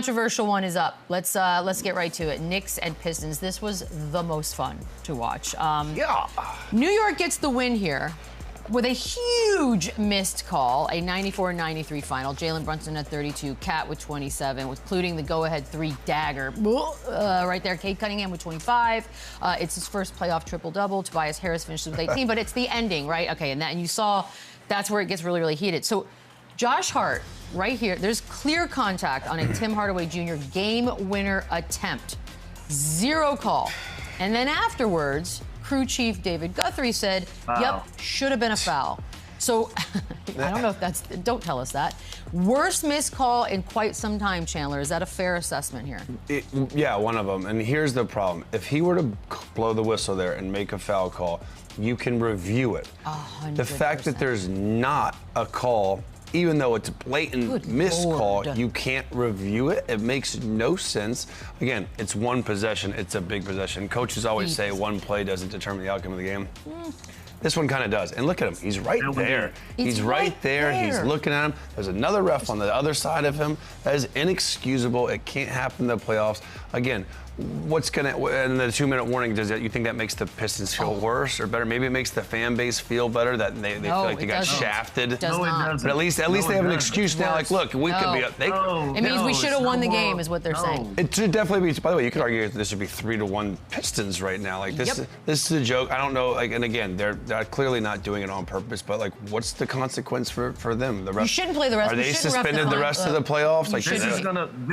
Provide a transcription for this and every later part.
Controversial one is up. Let's get right to it. Knicks and Pistons. This was the most fun to watch. Yeah. New York gets the win here with a huge missed call, a 94-93 final. Jalen Brunson at 32, Cat with 27, including the go-ahead three dagger right there. Cade Cunningham with 25. It's his first playoff triple-double. Tobias Harris finishes with 18, but it's the ending, right? Okay, and you saw that's where it gets really, really heated. So Josh Hart, right here, there's clear contact on a Tim Hardaway Jr. game winner attempt. Zero call. And then afterwards, crew chief David Guthrie said, yep, should have been a foul. So I don't know if don't tell us that. Worst missed call in quite some time, Chandler. Is that a fair assessment here? Yeah, one of them. And here's the problem. If he were to blow the whistle there and make a foul call, you can review it. 100%. The fact that there's not a call, even though it's a blatant missed call, you can't review it. It makes no sense. Again, it's one possession. It's a big possession. Coaches always say one play doesn't determine the outcome of the game. This one kind of does. And look at him. He's right there. He's right there. He's looking at him. There's another ref on the other side of him. That is inexcusable. It can't happen in the playoffs. Again, what's going to, and the 2-minute warning, you think that makes the Pistons feel worse or better? Maybe it makes the fan base feel better that they feel like they got shafted. It does not. But at least they have an excuse now. Like, look, we could be up. It means we should have won the game, is what they're saying. It should definitely be. By the way, you could argue this should be 3-1 Pistons right now. Like this is a joke. I don't know. Like, and again, they're clearly not doing it on purpose. But like, what's the consequence for them? The rest. You shouldn't play the rest. Are they suspended the rest of the playoffs?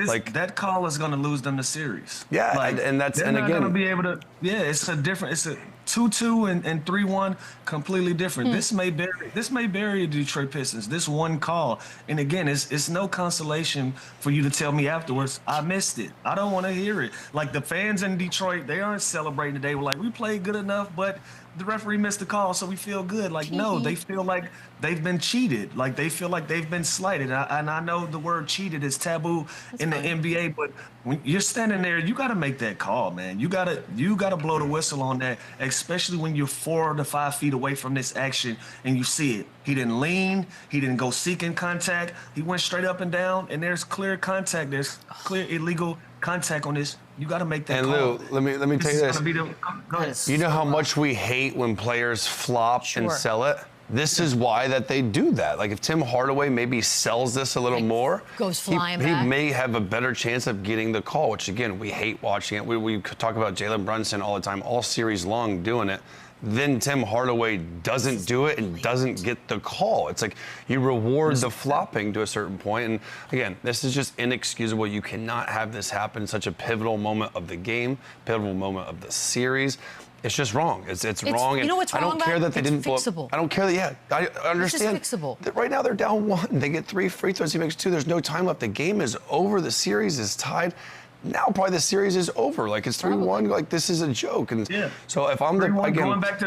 Like, that call is gonna lose them the series. Yeah. Like, and that's they're and not again, gonna be able to. Yeah, it's a 2-2 and 3-1, completely different. This may bury the Detroit Pistons. This one call, and again, it's no consolation for you to tell me afterwards I missed it. I don't want to hear it. Like the fans in Detroit, they aren't celebrating today. We're like, we played good enough, but the referee missed the call, so we feel good. Like, no, they feel like they've been cheated. Like, they feel like they've been slighted. And I know the word cheated is taboo in the NBA, but when you're standing there, you got to make that call, man. You got to blow the whistle on that, especially when you're 4 to 5 feet away from this action and you see it. He didn't lean. He didn't go seeking contact. He went straight up and down, and there's clear contact. There's clear illegal contact on this. You got to make that call. And Lou, let me tell you this. You know how much we hate when players flop and sell it? This is why that they do that. Like if Tim Hardaway maybe sells this a little more, goes flying he back, may have a better chance of getting the call, which again, we hate watching it. We talk about Jalen Brunson all the time, all series long doing it. Then Tim Hardaway doesn't do it and doesn't get the call. It's like you reward the flopping to a certain point. And again, this is just inexcusable. You cannot have this happen in such a pivotal moment of the game, pivotal moment of the series. It's just wrong. It's wrong. You know what's wrong? I don't care that they didn't blow. Fixable. I don't care that. Yeah, I understand. It's fixable. Right now they're down 1. They get 3 free throws. He makes 2. There's no time left. The game is over. The series is tied. Now probably the series is over. Like it's 3-1. Like this is a joke. And so if I'm going back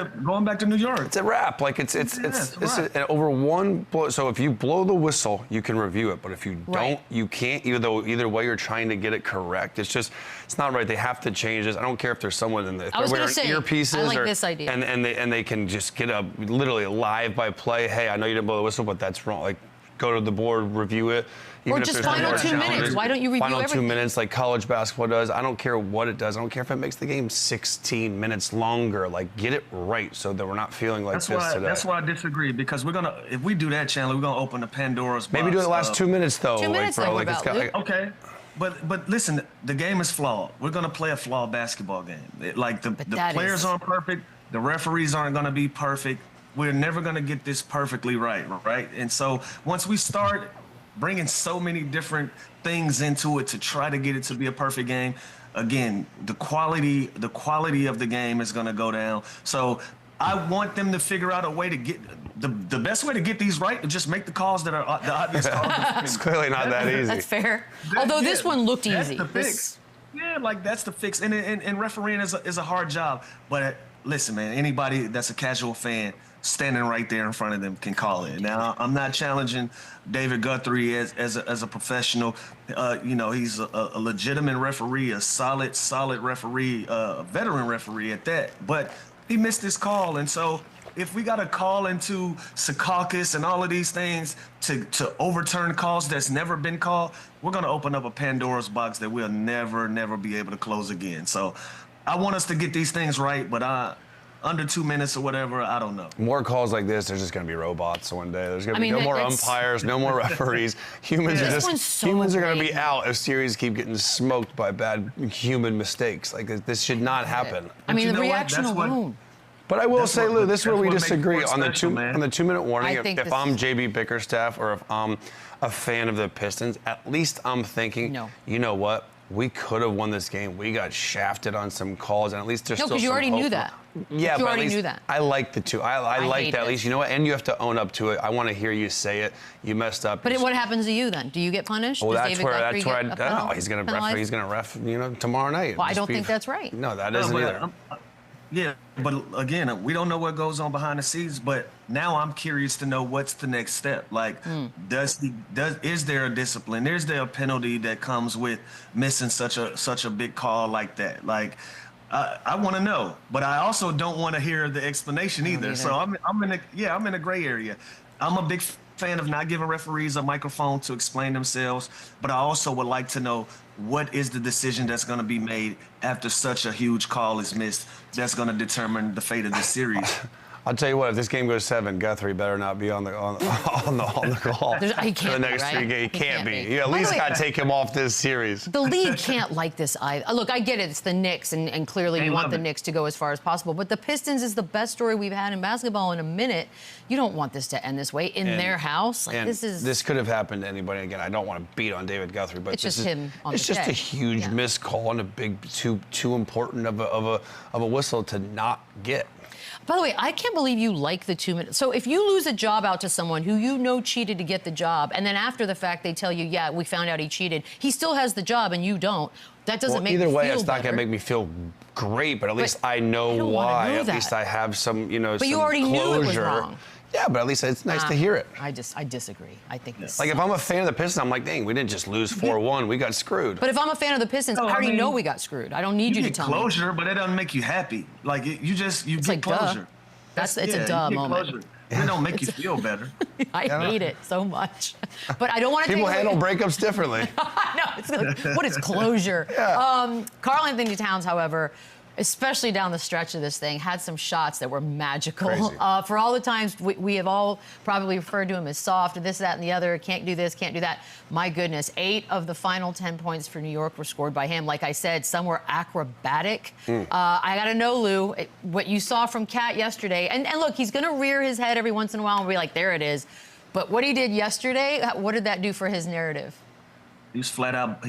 to New York, it's a wrap. Like it's over one blow. So if you blow the whistle, you can review it. But if you don't, you can't. Either way, you're trying to get it correct. It's not right. They have to change this. I don't care if there's someone in the wearing earpieces. I like this idea. And they can just get up literally live by play. Hey, I know you didn't blow the whistle, but that's wrong. Like go to the board, review it. Or just final 2 minutes. Why don't you review everything? Final 2 minutes like college basketball does. I don't care what it does. I don't care if it makes the game 16 minutes longer. Like, get it right so that we're not feeling like this today. That's why I disagree, because if we do that, Chandler, we're going to open the Pandora's box. Maybe do it the last 2 minutes, though. 2 minutes, okay. But listen, the game is flawed. We're going to play a flawed basketball game. The players aren't perfect. The referees aren't going to be perfect. We're never going to get this perfectly right? And so once we start bringing so many different things into it to try to get it to be a perfect game, again, the quality of the game is going to go down. So I want them to figure out a way to get the best way to get these right, and just make the calls that are the obvious calls. It's clearly not that easy. That's fair. Although this one looked easy. That's the fix. Yeah, like that's the fix. And refereeing is a hard job. But listen, man, anybody that's a casual fan standing right there in front of them can call it. Now, I'm not challenging David Guthrie as a professional. He's a legitimate referee, a solid referee, a veteran referee at that. But he missed his call, and so if we got to call into Secaucus and all of these things to overturn calls that's never been called, we're going to open up a Pandora's box that we'll never be able to close again. So I want us to get these things right, but under 2 minutes or whatever, I don't know. More calls like this, there's just going to be robots one day. There's going to be no more umpires, no more referees. Humans are going to be out if series keep getting smoked by bad human mistakes. Like, this should not happen. I mean, the reaction alone. But I will say, Lou, this is where we disagree on the 2-minute warning. If I'm JB Bickerstaff or if I'm a fan of the Pistons, at least I'm thinking, you know what? We could have won this game. We got shafted on some calls, and at least there's still some hope. No, because you already knew that. Yeah, you but already knew that. I like the two. I like that. At least, you know what? And you have to own up to it. I want to hear you say it. You messed up. But what happens to you then? Do you get punished? Well, Does that's where I don't know. He's going to ref, tomorrow night. Well, I don't think that's right. No, that isn't either. Yeah, but again, we don't know what goes on behind the scenes. But now I'm curious to know what's the next step. Like, is there a discipline? Is there a penalty that comes with missing such a big call like that? Like, I want to know, but I also don't want to hear the explanation either. So I'm in a gray area. I'm a big fan of not giving referees a microphone to explain themselves, but I also would like to know what is the decision that's going to be made after such a huge call is missed that's going to determine the fate of the series. I'll tell you what, if this game goes 7, Guthrie better not be on the call. He can't for the next 3 games. He can't be. You at least got to take him off this series. The league can't like this either. Look, I get it. It's the Knicks, and clearly you want the Knicks to go as far as possible. But the Pistons is the best story we've had in basketball in a minute. You don't want this to end this way in their house. Like, this could have happened to anybody. Again, I don't want to beat on David Guthrie, but it's just him on the It's just a huge missed call and a big too important of a whistle to not get. By the way, I can't believe you like the 2 minutes. So if you lose a job out to someone who you know cheated to get the job, and then after the fact they tell you, yeah, we found out he cheated, he still has the job and you don't, that doesn't make me feel better. Either way, it's not going to make me feel great, but at least I know why. At least I have some, But you already knew it was wrong. Yeah, but at least it's nice to hear it. I disagree. I think this. Like, if I'm a fan of the Pistons, I'm like, dang, we didn't just lose 4-1. We got screwed. But if I'm a fan of the Pistons, I already know we got screwed. I don't need you to tell me. Closure, but it doesn't make you happy. Like, you get closure. It's a duh moment. It don't make you feel better. I hate it so much. But I don't want to People handle breakups differently. No, it's like, what is closure? Karl Anthony Towns, however, especially down the stretch of this thing, had some shots that were magical. For all the times we have all probably referred to him as soft, or this, that, and the other, can't do this, can't do that. My goodness, 8 of the final 10 points for New York were scored by him. Like I said, some were acrobatic. I got to know, Lou, what you saw from Cat yesterday. And look, he's going to rear his head every once in a while and be like, there it is. But what he did yesterday, what did that do for his narrative? He flat out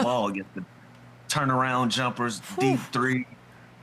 ball against the turnaround jumpers, deep three.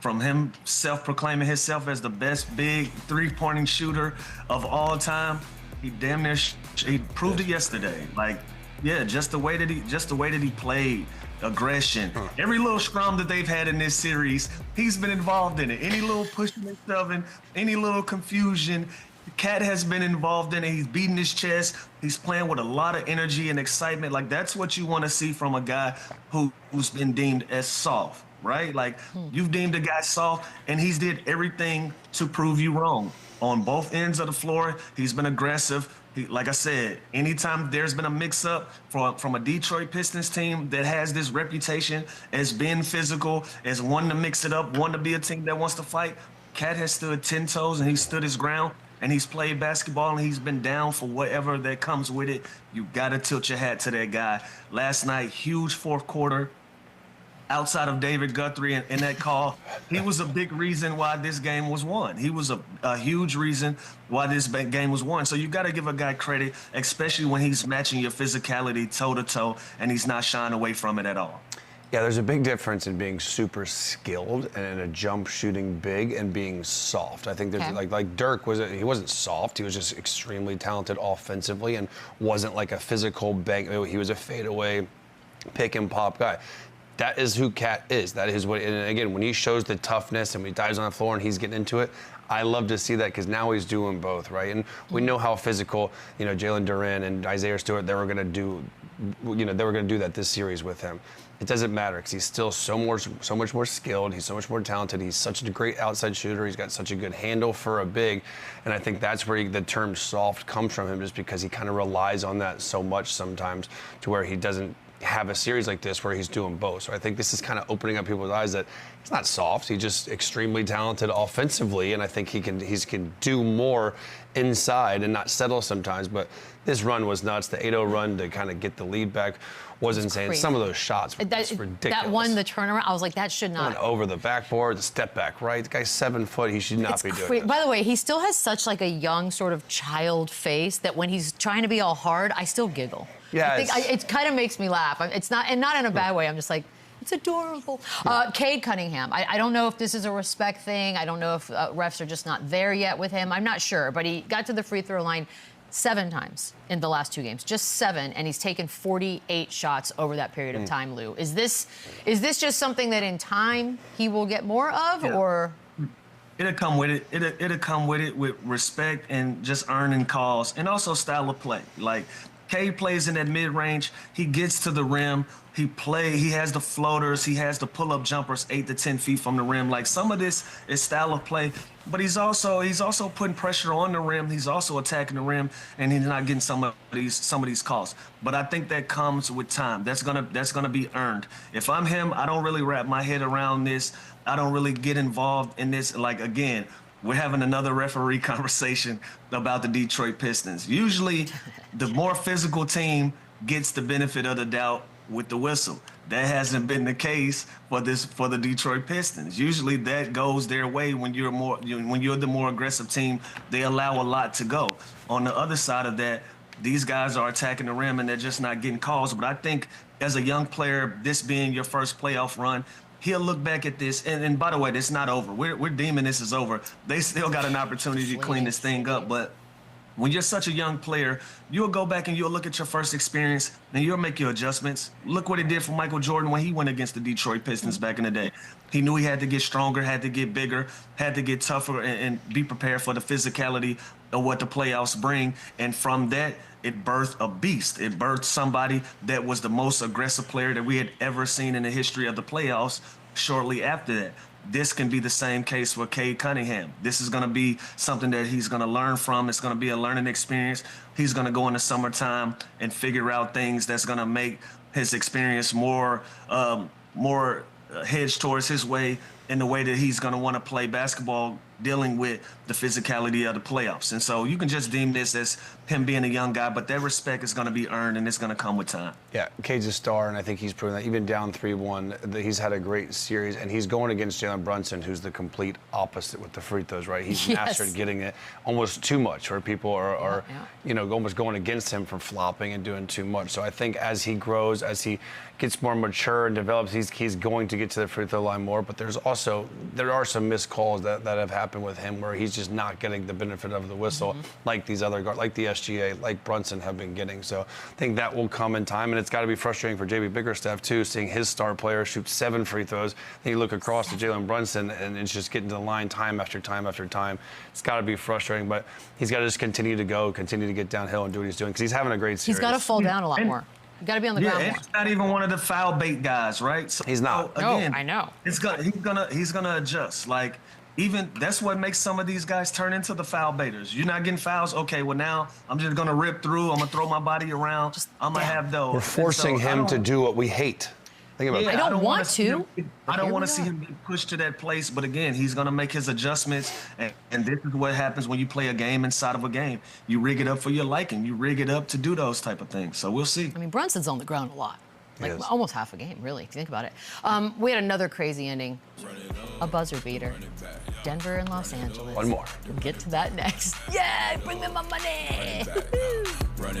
From him self-proclaiming himself as the best big three-pointing shooter of all time, he damn near he proved it yesterday. Like, yeah, just the way that he played, aggression. Every little scrum that they've had in this series, he's been involved in it. Any little pushing and shoving, any little confusion, Cat has been involved in it. He's beating his chest. He's playing with a lot of energy and excitement. Like, that's what you want to see from a guy who's been deemed as soft. Right? Like, you've deemed a guy soft, and he's did everything to prove you wrong. On both ends of the floor, he's been aggressive. Like I said, anytime there's been a mix-up from a Detroit Pistons team that has this reputation as being physical, as wanting to mix it up, wanting to be a team that wants to fight, Cat has stood 10 toes, and he stood his ground, and he's played basketball, and he's been down for whatever that comes with it. You got to tilt your hat to that guy. Last night, huge fourth quarter. Outside of David Guthrie and that call, he was a big reason why this game was won. He was a huge reason why this game was won. So you got to give a guy credit, especially when he's matching your physicality toe-to-toe, and he's not shying away from it at all. Yeah, there's a big difference in being super skilled and in a jump shooting big and being soft. I think there's like Dirk he wasn't soft. He was just extremely talented offensively and wasn't like a physical bang. He was a fadeaway pick and pop guy. That is who Cat is. That is what, and again, when he shows the toughness and he dives on the floor and he's getting into it, I love to see that because now he's doing both, right? And we know how physical, Jalen Duren and Isaiah Stewart, they were going to do they were going to do that this series with him. It doesn't matter because he's still so much more skilled. He's so much more talented. He's such a great outside shooter. He's got such a good handle for a big, and I think that's where the term soft comes from him, just because he kind of relies on that so much sometimes to where he doesn't have a series like this where he's doing both. So I think this is kind of opening up people's eyes that he's not soft. He's just extremely talented offensively, and I think he can do more inside and not settle sometimes. But this run was nuts. The 8-0 run to kind of get the lead back was insane. Crazy. Some of those shots were ridiculous. That one, the turnaround, I was like, that should not. Going over the backboard, the step back, right? The guy's 7 foot. He should not be doing this. By the way, he still has such like a young sort of child face that when he's trying to be all hard, I still giggle. Yeah, it kind of makes me laugh. It's not, and not in a bad way. I'm just like, it's adorable. Cade Cunningham. I don't know if this is a respect thing. I don't know if refs are just not there yet with him. I'm not sure, but he got to the free throw line 7 times in the last 2 games, just 7, and he's taken 48 shots over that period of time. Lou, is this just something that in time he will get more of, or? It'll come with it. It'll come with it with respect and just earning calls, and also style of play. Like Cade plays in that mid-range. He gets to the rim. He has the floaters. He has the pull-up jumpers 8 to 10 feet from the rim. Like, some of this is style of play, but he's also putting pressure on the rim. He's also attacking the rim, and he's not getting some of these calls. But I think that comes with time. That's gonna be earned. If I'm him, I don't really wrap my head around this. I don't really get involved in this. Like, again, we're having another referee conversation about the Detroit Pistons. Usually, the more physical team gets the benefit of the doubt with the whistle. That hasn't been the case for the Detroit Pistons. Usually, that goes their way when you're the more aggressive team. They allow a lot to go. On the other side of that, these guys are attacking the rim and they're just not getting calls. But I think as a young player, this being your first playoff run, he'll look back at this, and by the way, it's not over. We're deeming this is over. They still got an opportunity to clean this thing up, but when you're such a young player, you'll go back and you'll look at your first experience, and you'll make your adjustments. Look what it did for Michael Jordan when he went against the Detroit Pistons back in the day. He knew he had to get stronger, had to get bigger, had to get tougher, and be prepared for the physicality of what the playoffs bring. And from that, it birthed a beast. It birthed somebody that was the most aggressive player that we had ever seen in the history of the playoffs shortly after that. This can be the same case for Cade Cunningham. This is going to be something that he's going to learn from. It's going to be a learning experience. He's going to go in the summertime and figure out things that's going to make his experience more hedged towards his way, in the way that he's going to want to play basketball, dealing with the physicality of the playoffs. And so you can just deem this as him being a young guy, but that respect is going to be earned, and it's going to come with time. Yeah, Cade's a star, and I think he's proven that even down 3-1, that he's had a great series, and he's going against Jalen Brunson, who's the complete opposite with the free throws, right? He's mastered getting it almost too much, where people are almost going against him for flopping and doing too much. So I think as he grows, as he gets more mature and develops, he's going to get to the free throw line more. But there are some missed calls that have happened with him where he's just not getting the benefit of the whistle like these other guards, like the SGA, like Brunson have been getting. So I think that will come in time, and it's got to be frustrating for JB Bickerstaff too, seeing his star player shoot 7 free throws. Then you look across to Jalen Brunson, and it's just getting to the line time after time after time. It's got to be frustrating, but he's got to just continue to get downhill and do what he's doing, because he's having a great series. He's got to fall down a lot more. You got to be on the ground more. He's not even one of the foul bait guys, right? So, he's not. Again, no, I know. He's gonna adjust. Like, even that's what makes some of these guys turn into the foul baiters. You're not getting fouls. Okay, well, now I'm just gonna rip through. I'm gonna throw my body around. I'm gonna have those. We're forcing him to do what we hate. Think about that. I don't want to. I don't want to see him get pushed to that place. But again, he's going to make his adjustments. And this is what happens when you play a game inside of a game. You rig it up for your liking. You rig it up to do those type of things. So we'll see. I mean, Brunson's on the ground a lot. Like almost half a game, really, if you think about it. We had another crazy ending. A buzzer beater. Denver and Los Angeles. One more. We'll get to that next. Yeah, bring me my money.